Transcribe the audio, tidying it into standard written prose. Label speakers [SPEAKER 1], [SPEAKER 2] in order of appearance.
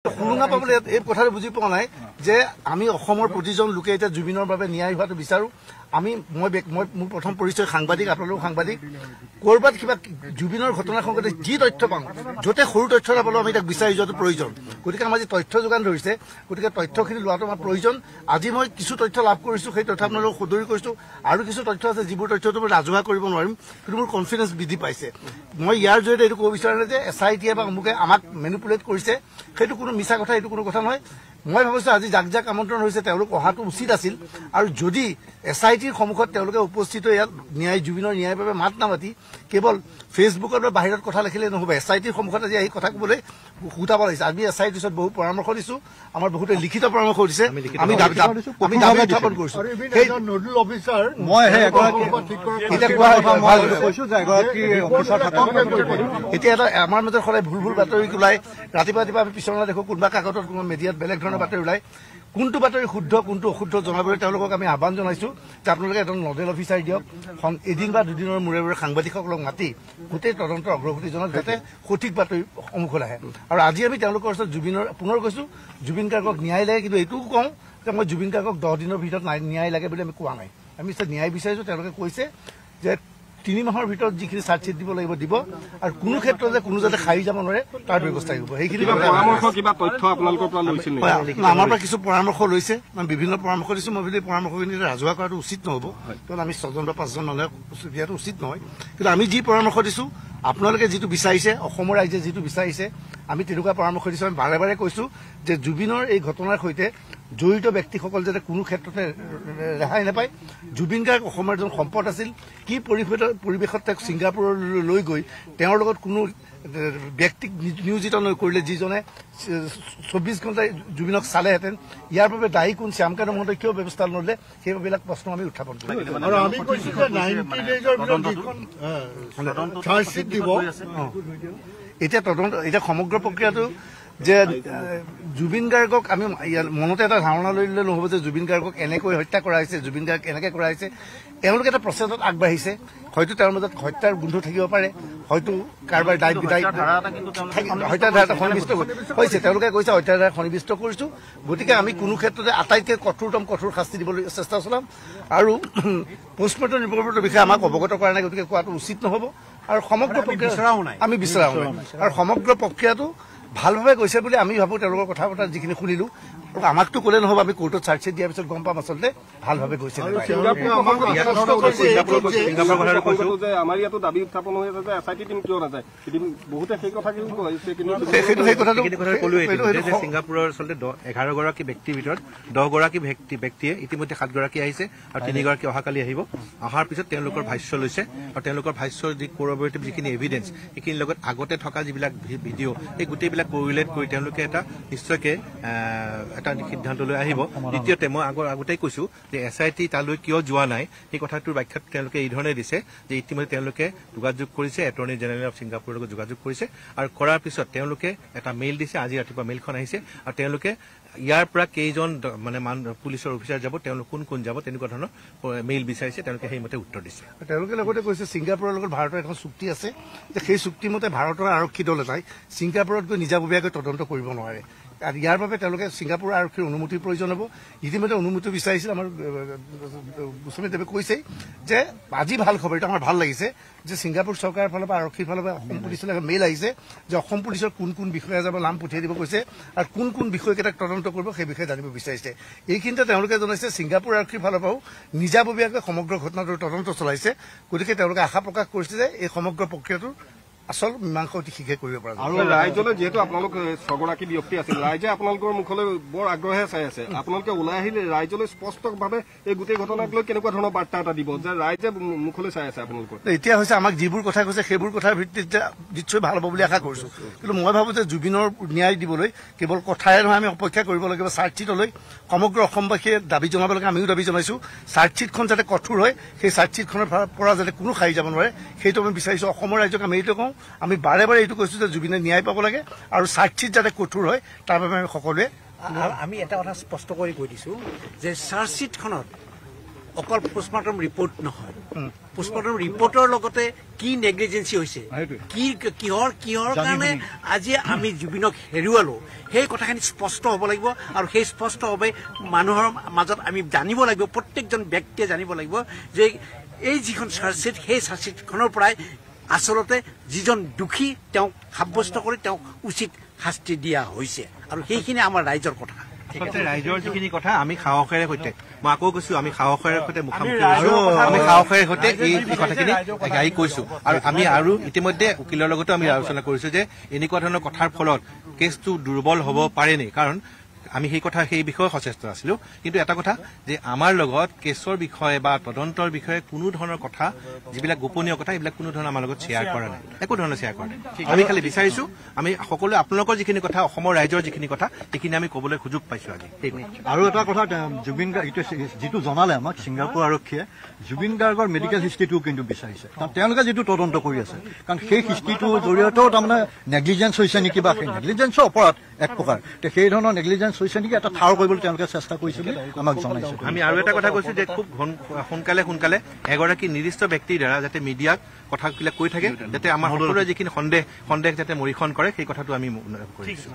[SPEAKER 1] সুৰুঙা পাবলৈ এই কথাটো বুজি পোৱা নাই যে আমি অসমৰ প্ৰতিজন লোকে এতিয়া জুবিনৰ বাবে ন্যায় হোৱাটো বিচাৰো। আমি মোৰ প্ৰথম পৰিচয় সাংবাদিক, আপোনালোক সাংবাদিক। ক'ৰবাত কিবা জুবিনৰ ঘটনাৰ সংক্ৰান্তে যি তথ্য পাওঁ, য'তে সৰু তথ্য নাপালেও আমি তাক বিচাৰি যোৱাটো প্ৰয়োজন। গতিকে আমাৰ যি তথ্য যোগান ধৰিছে, গতিকে তথ্যখিনি লোৱাটো আমাৰ প্ৰয়োজন। আজি মই কিছু তথ্য লাভ কৰিছোঁ, সেই তথ্য আপোনালোকক সদৰি কৰিছোঁ। আৰু কিছু তথ্য আছে যিবোৰ তথ্যটো মই ৰাজহুৱা কৰিব নোৱাৰিম, কিন্তু মোৰ কনফিডেঞ্চ বৃদ্ধি পাইছে। মই ইয়াৰ জৰিয়তে এইটো ক'ব বিচাৰোঁ যে SIT বা অমুকে আমাক মেনিপুলেট কৰিছে, সেইটো কোনো মিছা কথা, এইটো কোনো কথা নহয়। মই ভাবিছোঁ আজি যাক যাক আমন্ত্ৰণ হৈছে তেওঁলোক অহাটো উচিত আছিল। আৰু যদি SITৰ সন্মুখত তেওঁলোকে উপস্থিত হৈ ইয়াত জুবিনৰ ন্যায়ৰ বাবে মাত নামাতি কেৱল ফেচবুকত বা বাহিৰত কথা লিখিলে নহ'ব। SITৰ সন্মুখত আজি আহি কথা ক'বলৈ উঠাব লাগিছে। আমি SITৰ পিছত বহু পৰামৰ্শ দিছোঁ, আমাৰ বহুতে লিখিত পৰামৰ্শ দিছে, আমি দাবী উত্থাপন কৰিছোঁ। এতিয়া এটা আমাৰ মাজত সদায় ভুল বাতৰি ওলাই, ৰাতিপুৱা আমি পিছলৈ দেখোঁ কোনোবা কাকতত কোনোবা মিডিয়াত বেলেগ ধৰণৰ বাতৰি ওলাই। কোনটো বাতৰি শুদ্ধ কোনটো অশুদ্ধ জনাবলৈ তেওঁলোকক আমি আহ্বান জনাইছোঁ যে আপোনালোকে এজন নডেল অফিচাৰ দিয়ক, এদিন বা দুদিনৰ মূৰে মূৰে সাংবাদিকসকলক মাতি গোটেই তদন্তৰ অগ্ৰগতি জনাওক, যাতে সঠিক বাতৰি সন্মুখলৈ আহে। আৰু আজি আমি তেওঁলোকৰ ওচৰত পুনৰ কৈছোঁ জুবিন গাৰ্গক ন্যায় লাগে, কিন্তু এইটোও কওঁ যে মই জুবিন গাৰ্গক 10 দিনৰ ভিতৰত ন্যায় লাগে বুলি আমি কোৱা নাই। আমি ন্যায় বিচাৰিছোঁ। তেওঁলোকে কৈছে যে 3 মাহৰ ভিতৰত যিখিনি চাৰ্জশ্বিট দিব লাগিব দিব, আৰু কোনো ক্ষেত্ৰতে কোনো যাতে খাই যাব নোৱাৰে তাৰ ব্যৱস্থা কৰিব। সেইখিনি আমাৰ পৰা কিছু পৰামৰ্শ লৈছে, আমি বিভিন্ন পৰামৰ্শ দিছোঁ। মই বুলি পৰামৰ্শখিনি ৰাজহুৱা কৰাটো উচিত নহ'ব, কাৰণ আমি 6জন বা 5জন মানুহে দিয়াটো উচিত নহয়। কিন্তু আমি যি পৰামৰ্শ দিছোঁ, আপোনালোকে যিটো বিচাৰিছে, অসমৰ ৰাইজে যিটো বিচাৰিছে, আমি তেনেকুৱা পৰামৰ্শ দিছোঁ। আমি বাৰে বাৰে কৈছোঁ যে জুবিনৰ এই ঘটনাৰ সৈতে জড়িত ব্যক্তিসকল যাতে কোনো ক্ষেত্ৰতে ৰেহাই নাপায়। জুবিন গাৰ্গ অসমৰ এজন সম্পদ আছিল। কি পৰিৱেশত তেওঁক ছিংগাপুৰলৈ লৈ গৈ তেওঁৰ লগত কোনো ব্যক্তিক নিয়োজিত নকৰিলে, যিজনে 24 ঘণ্টাই জুবিনক চালেহেঁতেন। ইয়াৰ বাবে দায়ী কোন? শ্যামকান্ত মহোদয় কিয় ব্যৱস্থা নললে? সেইবিলাক প্ৰশ্ন আমি উত্থাপন কৰিম। এতিয়া সমগ্ৰ প্ৰক্ৰিয়াটো যে জুবিন গাৰ্গক আমি মনতে এটা ধাৰণা লৈ ল'লে নহ'ব যে জুবিন গাৰ্গক এনেকৈ হত্যা কৰা হৈছে, জুবিন গাৰ্গ এনেকৈ কৰা হৈছে। তেওঁলোকে এটা প্ৰচেছত আগবাঢ়িছে। হয়তো তেওঁৰ মাজত হত্যাৰ গোন্ধ থাকিব পাৰে, হয়তো কাৰোবাৰ হত্যাৰ ধাৰা এটা সন্নিৱিষ্ট হৈছে। তেওঁলোকে কৈছে হত্যাৰ ধাৰা সন্নিৱিষ্ট কৰিছোঁ। গতিকে আমি কোনো ক্ষেত্ৰতে আটাইতকৈ কঠোৰ শাস্তি দিবলৈ চেষ্টা চলাম। আৰু পষ্টমৰ্টেম ৰিপৰ্টৰ বিষয়ে আমাক অৱগত কৰা নাই, গতিকে কোৱাটো উচিত নহ'ব। আৰু সমগ্ৰ প্ৰক্ৰিয়া আমি বিচৰাও নাই। আৰু সমগ্ৰ প্ৰক্ৰিয়াটো ভালভাৱে গৈছে বুলি আমি ভাবোঁ। তেওঁলোকৰ কথা বতৰা যিখিনি শুনিলোঁ, আমাকতো ক'লে নহ'ব, আমি কোৰ্টত চাৰ্জশ্বিট দিয়াৰ পিছত গম পাম আচলতে ভালভাৱে গৈছে।
[SPEAKER 2] আমাৰ ইয়াতো দাবী উত্থাপন হৈ আছে যে SIT টিম কিয় নাযায়, বহুতে সেই কথা কিন্তু
[SPEAKER 3] ছিংগাপুৰৰ আচলতে 11 গৰাকী ব্যক্তিৰ ভিতৰত 10 গৰাকী ব্যক্তিয়ে ইতিমধ্যে 7 গৰাকী আহিছে আৰু 3 গৰাকী অহাকালি আহিব। অহাৰ পিছত তেওঁলোকৰ ভাষ্য লৈছে, আৰু তেওঁলোকৰ ভাষ্যৰ যি কৰ'বৰেটিভ যিখিনি এভিডেন্স, সেইখিনিৰ লগত আগতে থকা যিবিলাক ভিডিঅ', এই গোটেইবিলাক কৰিলেট কৰি তেওঁলোকে এটা নিশ্চয়কৈ এটা সিদ্ধান্তলৈ আহিব। দ্বিতীয়তে মই আগতেই কৈছোঁ যে SIT তালৈ কিয় যোৱা নাই, সেই কথাটোৰ ব্যাখ্যাত তেওঁলোকে এই ধৰণে দিছে যে ইতিমধ্যে তেওঁলোকে যোগাযোগ কৰিছে, এটৰ্নি জেনেৰেল অফ ছিংগাপুৰৰ লগত যোগাযোগ কৰিছে, আৰু কৰাৰ পিছত তেওঁলোকে এটা মেইল দিছে। আজি ৰাতিপুৱা মেইলখন আহিছে, আৰু তেওঁলোকে ইয়াৰ পৰা কেইজন পুলিচৰ অফিচাৰ যাব, তেওঁলোক কোন যাব, তেনেকুৱা ধৰণৰ মেইল বিচাৰিছে। তেওঁলোকে সেইমতে উত্তৰ দিছে।
[SPEAKER 1] তেওঁলোকে লগতে কৈছে ছিংগাপুৰৰ লগত ভাৰতৰ এখন চুক্তি আছে, যে সেই চুক্তিমতে ভাৰতৰ আৰক্ষী দল এটাই ছিংগাপুৰত গৈ নিজাববীয়াকৈ তদন্ত কৰিব নোৱাৰে। আৰু ইয়াৰ বাবে তেওঁলোকে ছিংগাপুৰ আৰক্ষীৰ অনুমতিৰ প্ৰয়োজন হ'ব। ইতিমধ্যে অনুমতি বিচাৰিছিল। আমাৰ গোস্বামীদেৱে কৈছেই যে আজি ভাল খবৰ, এইটো আমাৰ ভাল লাগিছে যে ছিংগাপুৰ চৰকাৰৰ ফালৰ পৰা আৰক্ষীৰ ফালৰ পৰা অসম পুলিচলৈ মেইল আহিছে যে অসম পুলিচৰ কোন বিষয়া যাব নাম পঠিয়াই দিব কৈছে, আৰু কোন বিষয়কেইটাক তদন্ত কৰিব সেই বিষয়ে জানিব বিচাৰিছে। এইখিনিতে তেওঁলোকে জনাইছে ছিংগাপুৰ আৰক্ষীৰ ফালৰ পৰাও নিজাববীয়াকৈ সমগ্ৰ ঘটনাটোৰ তদন্ত চলাইছে। গতিকে তেওঁলোকে আশা প্ৰকাশ কৰিছে যে এই সমগ্ৰ প্ৰক্ৰিয়াটোৰ আচল মীমাংসা অতি শীঘ্ৰে কৰিব পৰা যাব।
[SPEAKER 2] আৰু ৰাইজলৈ যিহেতু আপোনালোক 6 গৰাকী ব্যক্তি আছিল, ৰাইজে আপোনালোকৰ মুখলৈ বৰ আগ্ৰহে চাই আছে। আপোনালোকে ওলাই আহিলে ৰাইজলৈ স্পষ্টভাৱে এই গোটেই ঘটনাক লৈ কেনেকুৱা ধৰণৰ বাৰ্তা এটা দিব যে ৰাইজে মুখলৈ চাই আছে আপোনালোকৰ?
[SPEAKER 1] এতিয়া হৈছে আমাক যিবোৰ কথা কৈছে সেইবোৰ কথাৰ ভিত্তিত নিশ্চয় ভাল হ'ব বুলি আশা কৰিছোঁ। কিন্তু মই ভাবোঁ যে জুবিনৰ ন্যায় দিবলৈ কেৱল কথাৰে নহয়, আমি অপেক্ষা কৰিব লাগিব চাৰ্জশ্বিটলৈ। সমগ্ৰ অসমবাসীয়ে দাবী জনাব লাগে, আমিও দাবী জনাইছোঁ। চাৰ্জশ্বিটখন যাতে কঠোৰ হয়, সেই চাৰ্জশ্বিটখনৰ পৰা যাতে কোনো খাই যাব নোৱাৰে, সেইটো আমি বিচাৰিছোঁ। অসমৰ ৰাইজক আমি এইটো কওঁ, আমি বাৰে বাৰে এইটো কৈছোঁ যে জুবিনে ন্যায় পাব লাগে, আৰু চাৰ্জশ্বিট যাতে কঠোৰ হয় তাৰ বাবে আমি সকলোৱে
[SPEAKER 4] আমি এটা কথা স্পষ্ট কৰি কৈ দিছোঁ যে চাৰ্জশ্বিটখনত অকল পোষ্টমৰ্টম ৰিপৰ্ট নহয়, পোষ্টমৰ্টম ৰিপৰ্টৰ লগতে কি নেগলিজেঞ্চি হৈছে, কিহৰ কাৰণে আজি আমি জুবিনক হেৰুৱালো, সেই কথাখিনি স্পষ্ট হ'ব লাগিব। আৰু সেই স্পষ্টভাৱে মানুহৰ মাজত আমি জানিব লাগিব, প্ৰত্যেকজন ব্যক্তিয়ে জানিব লাগিব যে এই যিখন চাৰ্জশ্বিট, সেই চাৰ্জশ্বিটখনৰ পৰাই আচলতে যিজন দোষী তেওঁক সাব্যস্ত কৰি তেওঁক উচিত শাস্তি দিয়া হৈছে। আৰু সেইখিনি আমাৰ ৰাইজৰ কথা।
[SPEAKER 3] আচলতে ৰাইজৰ যিখিনি কথা আমি সাহসেৰে সৈতে, মই আকৌ কৈছো, আমি সাহসেৰে সৈতে মুখামুখি হৈছো, আমি সাহসেৰে সৈতে এই কথাখিনি গাড়ী কৈছো। আৰু আমি আৰু ইতিমধ্যে উকিলৰ লগতো আমি আলোচনা কৰিছো যে এনেকুৱা ধৰণৰ কথাৰ ফলত কেছটো দুৰ্বল হ'ব পাৰে নি, কাৰণ আমি সেই বিষয়ে সচেষ্ট আছিলো। কিন্তু এটা কথা যে আমাৰ লগত কেছৰ বিষয়ে বা তদন্তৰ বিষয়ে কোনো ধৰণৰ কথা, যিবিলাক গোপনীয় কথা, এইবিলাক কোনো ধৰণৰ আমাৰ লগত শ্বেয়াৰ কৰা নাই, একো ধৰণৰ শ্বেয়াৰ কৰা নাই। আমি খালি বিচাৰিছো, আমি সকলোৱে আপোনালোকৰ যিখিনি কথা, অসমৰ ৰাইজৰ যিখিনি কথা, সেইখিনি আমি ক'বলৈ সুযোগ পাইছো আজি।
[SPEAKER 5] আৰু এটা কথা, জুবিন গাৰ্গ যিটো জনালে আমাক ছিংগাপুৰ আৰক্ষীয়ে, জুবিন গাৰ্গৰ মেডিকেল হিষ্ট্ৰীটোও কিন্তু বিচাৰিছে, কাৰণ তেওঁলোকে যিটো তদন্ত কৰি আছে, কাৰণ সেই হিষ্ট্ৰীটোৰ জৰিয়তেও তাৰমানে নেগলিজেঞ্চ হৈছে নেকি, বা সেই নেগলিজেঞ্চৰ অপৰাধ এক প্ৰকাৰ, সেই ধৰণৰ নেগলিজেঞ্চ হৈছে নেকি এটা ঠাৰ কৰিবলৈ তেওঁলোকে চেষ্টা কৰিছে বুলি আমাক জনাইছে।
[SPEAKER 3] আমি আৰু এটা কথা কৈছো যে খুব সোনকালে এগৰাকী নিৰ্দিষ্ট ব্যক্তিৰ দ্বাৰা যাতে মিডিয়াক কথাবিলাক কৈ থাকে, যাতে আমাৰ সকলোৰে যিখিনি সন্দেহ যাতে মৰীক্ষণ কৰে, সেই কথাটো আমি কৰিছো।